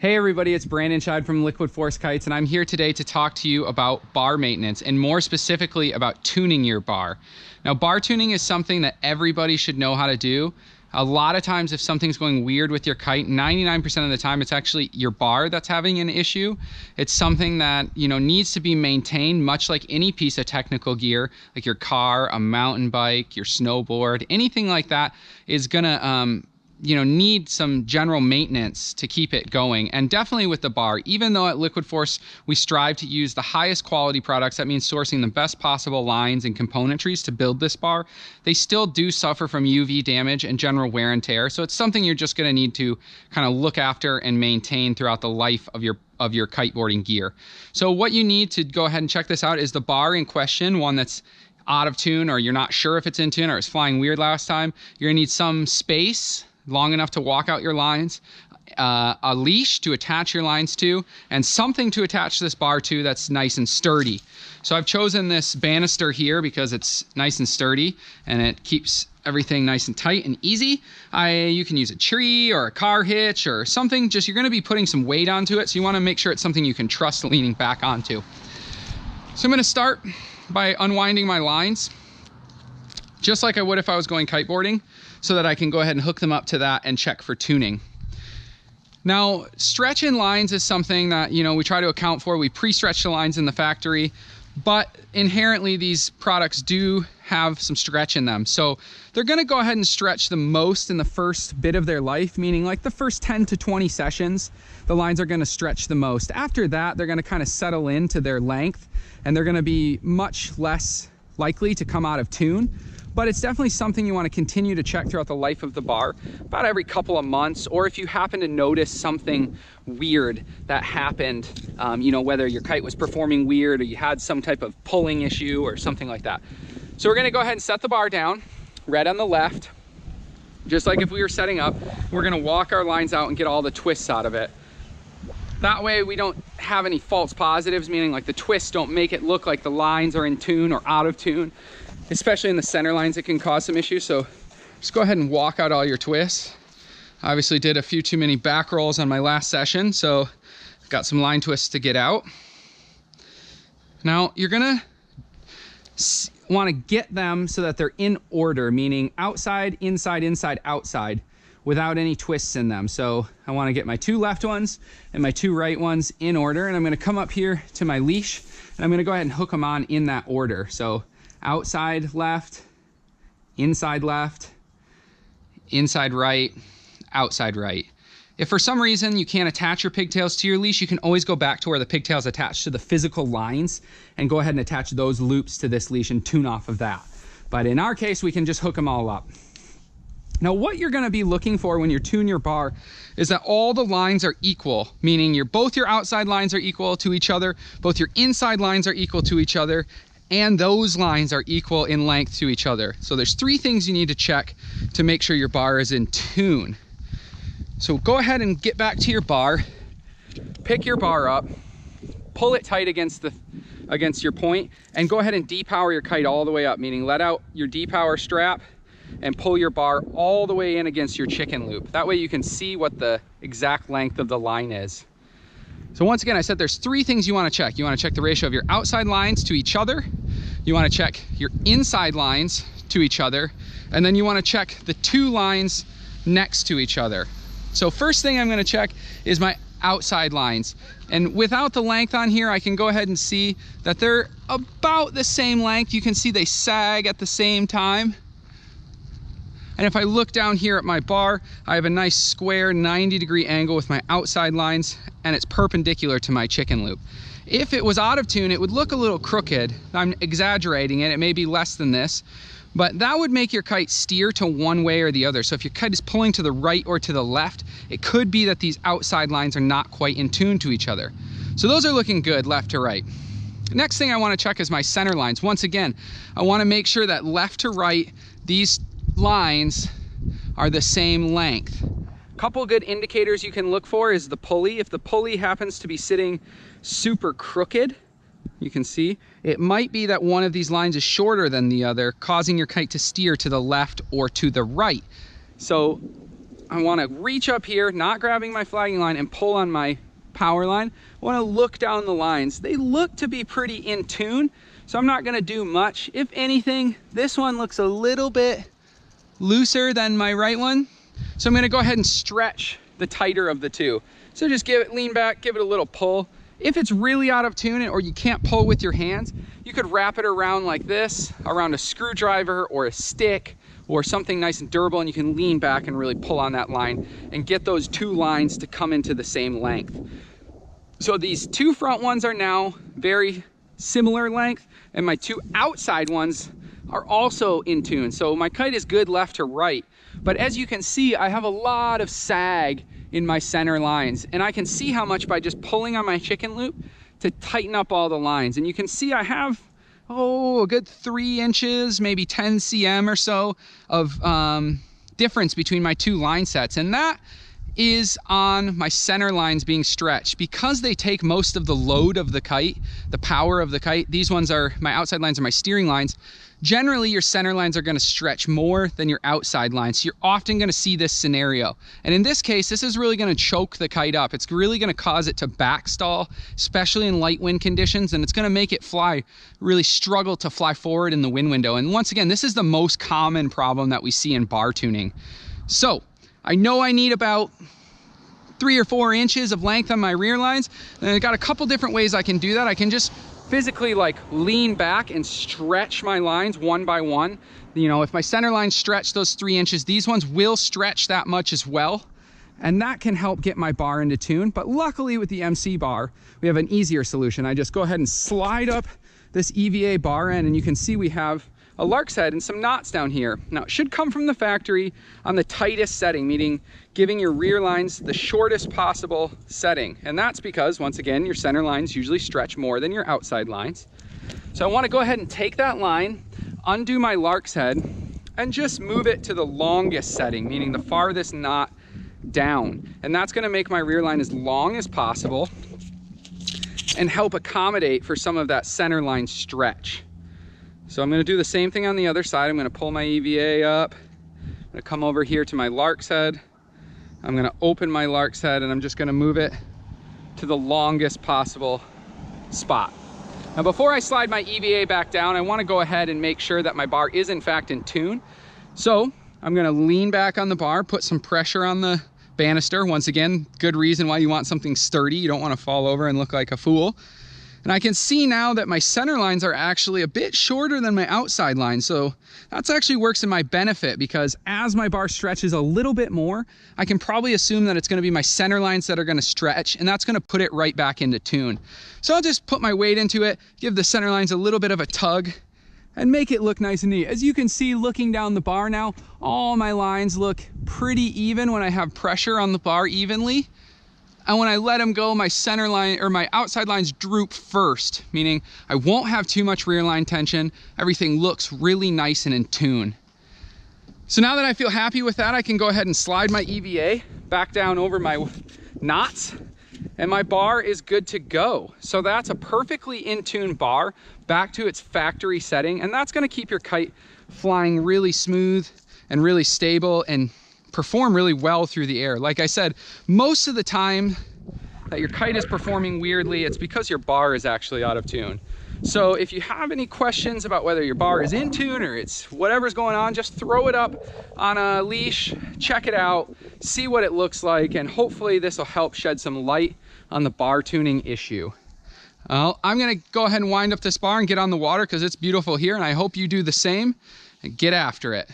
Hey everybody, it's Brandon Scheid from Liquid Force Kites, and I'm here today to talk to you about bar maintenance, and more specifically about tuning your bar. Now, bar tuning is something that everybody should know how to do. A lot of times if something's going weird with your kite, 99% of the time it's actually your bar that's having an issue. It's something that, needs to be maintained, much like any piece of technical gear, like your car, a mountain bike, your snowboard, anything like that is gonna need some general maintenance to keep it going. And definitely with the bar, even though at Liquid Force we strive to use the highest quality products, that means sourcing the best possible lines and componentries to build this bar, they still do suffer from UV damage and general wear and tear. So it's something you're just going to need to kind of look after and maintain throughout the life of your kiteboarding gear. So what you need to go ahead and check this out is the bar in question, one that's out of tune, or you're not sure if it's in tune or it's flying weird last time. You're gonna need some space long enough to walk out your lines, a leash to attach your lines to, and something to attach this bar to that's nice and sturdy. So I've chosen this banister here because it's nice and sturdy and it keeps everything nice and tight and easy. You can use a tree or a car hitch or something. Just you're going to be putting some weight onto it, so you want to make sure it's something you can trust leaning back onto. So I'm going to start by unwinding my lines, just like I would if I was going kiteboarding, so that I can go ahead and hook them up to that and check for tuning. Now, stretching lines is something that, we try to account for. We pre-stretch the lines in the factory, but inherently these products do have some stretch in them. So they're gonna go ahead and stretch the most in the first bit of their life, meaning like the first 10 to 20 sessions, the lines are gonna stretch the most. After that, they're gonna kind of settle into their length and they're gonna be much less likely to come out of tune. But it's definitely something you want to continue to check throughout the life of the bar, about every couple of months, or if you happen to notice something weird that happened, whether your kite was performing weird or you had some type of pulling issue or something like that. So we're going to go ahead and set the bar down, red on the left, just like if we were setting up. We're going to walk our lines out and get all the twists out of it. That way we don't have any false positives, meaning like the twists don't make it look like the lines are in tune or out of tune. Especially in the center lines, it can cause some issues. So just go ahead and walk out all your twists. I obviously did a few too many back rolls on my last session, so I've got some line twists to get out. Now you're gonna wanna get them so that they're in order, meaning outside, inside, inside, outside, without any twists in them. So I wanna get my two left ones and my two right ones in order, and I'm gonna come up here to my leash, and I'm gonna go ahead and hook them on in that order. So outside left, inside right, outside right. If for some reason you can't attach your pigtails to your leash, you can always go back to where the pigtails attach to the physical lines and go ahead and attach those loops to this leash and tune off of that. But in our case, we can just hook them all up. Now what you're gonna be looking for when you're tuning your bar is that all the lines are equal, meaning both your outside lines are equal to each other, both your inside lines are equal to each other, and those lines are equal in length to each other. So there's three things you need to check to make sure your bar is in tune. So go ahead and get back to your bar, pick your bar up, pull it tight against your point, and go ahead and depower your kite all the way up, meaning let out your depower strap and pull your bar all the way in against your chicken loop. That way you can see what the exact length of the line is. So once again, I said there's three things you want to check. You want to check the ratio of your outside lines to each other. You want to check your inside lines to each other. And then you want to check the two lines next to each other. So first thing I'm going to check is my outside lines. And without the length on here, I can go ahead and see that they're about the same length. You can see they sag at the same time. And if I look down here at my bar, I have a nice square 90-degree angle with my outside lines, and it's perpendicular to my chicken loop. If it was out of tune, it would look a little crooked. I'm exaggerating it, it may be less than this, but that would make your kite steer to one way or the other. So if your kite is pulling to the right or to the left, it could be that these outside lines are not quite in tune to each other. So those are looking good left to right. Next thing I want to check is my center lines. Once again, I want to make sure that left to right, these lines are the same length. Couple good indicators you can look for is the pulley. If the pulley happens to be sitting super crooked, you can see it might be that one of these lines is shorter than the other, causing your kite to steer to the left or to the right. So I want to reach up here, not grabbing my flagging line, and pull on my power line. I want to look down the lines. They look to be pretty in tune, so I'm not going to do much. If anything, this one looks a little bit looser than my right one, so I'm going to go ahead and stretch the tighter of the two. So just lean back, give it a little pull. If it's really out of tune or you can't pull with your hands, you could wrap it around like this, around a screwdriver or a stick or something nice and durable, and you can lean back and really pull on that line and get those two lines to come into the same length. So these two front ones are now very similar length, and my two outside ones are also in tune. So my kite is good left to right, but as you can see, I have a lot of sag in my center lines, and I can see how much by just pulling on my chicken loop to tighten up all the lines. And you can see I have, a good 3 inches, maybe 10 cm or so of difference between my two line sets. And that is on my center lines being stretched. Because they take most of the load of the kite, the power of the kite, these ones are, my outside lines are my steering lines. Generally, your center lines are going to stretch more than your outside lines. So you're often going to see this scenario. And in this case, this is really going to choke the kite up. It's really going to cause it to backstall, especially in light wind conditions. And it's going to make it really struggle to fly forward in the wind window. And once again, this is the most common problem that we see in bar tuning. So I know I need about 3 or 4 inches of length on my rear lines. And I got a couple different ways I can do that. I can just physically lean back and stretch my lines one by one. You know, if my center lines stretch those 3 inches, these ones will stretch that much as well. And that can help get my bar into tune. But luckily with the MC bar, we have an easier solution. I just go ahead and slide up this EVA bar end, and you can see we have a lark's head and some knots down here. Now it should come from the factory on the tightest setting, meaning giving your rear lines the shortest possible setting. And that's because, once again, your center lines usually stretch more than your outside lines. So I want to go ahead and take that line, undo my lark's head, and just move it to the longest setting, meaning the farthest knot down. And that's going to make my rear line as long as possible and help accommodate for some of that center line stretch. So I'm going to do the same thing on the other side. I'm going to pull my EVA up. I'm going to come over here to my lark's head. I'm going to open my lark's head, and I'm just going to move it to the longest possible spot. Now before I slide my EVA back down, I want to go ahead and make sure that my bar is in fact in tune. So I'm going to lean back on the bar, put some pressure on the banister. Once again, good reason why you want something sturdy. You don't want to fall over and look like a fool. And I can see now that my center lines are actually a bit shorter than my outside lines. So that's actually works in my benefit, because as my bar stretches a little bit more, I can probably assume that it's going to be my center lines that are going to stretch, and that's going to put it right back into tune. So I'll just put my weight into it, give the center lines a little bit of a tug, and make it look nice and neat. As you can see, looking down the bar now, all my lines look pretty even when I have pressure on the bar evenly. And when I let them go, my center line or my outside lines droop first, meaning I won't have too much rear line tension. Everything looks really nice and in tune. So now that I feel happy with that, I can go ahead and slide my EVA back down over my knots, and my bar is good to go. So that's a perfectly in tune bar back to its factory setting, and that's going to keep your kite flying really smooth and really stable and perform really well through the air. Like I said, most of the time that your kite is performing weirdly, it's because your bar is actually out of tune. So if you have any questions about whether your bar is in tune or it's whatever's going on, just throw it up on a leash, check it out, see what it looks like, and hopefully this will help shed some light on the bar tuning issue. I'm gonna go ahead and wind up this bar and get on the water because it's beautiful here, and I hope you do the same and get after it.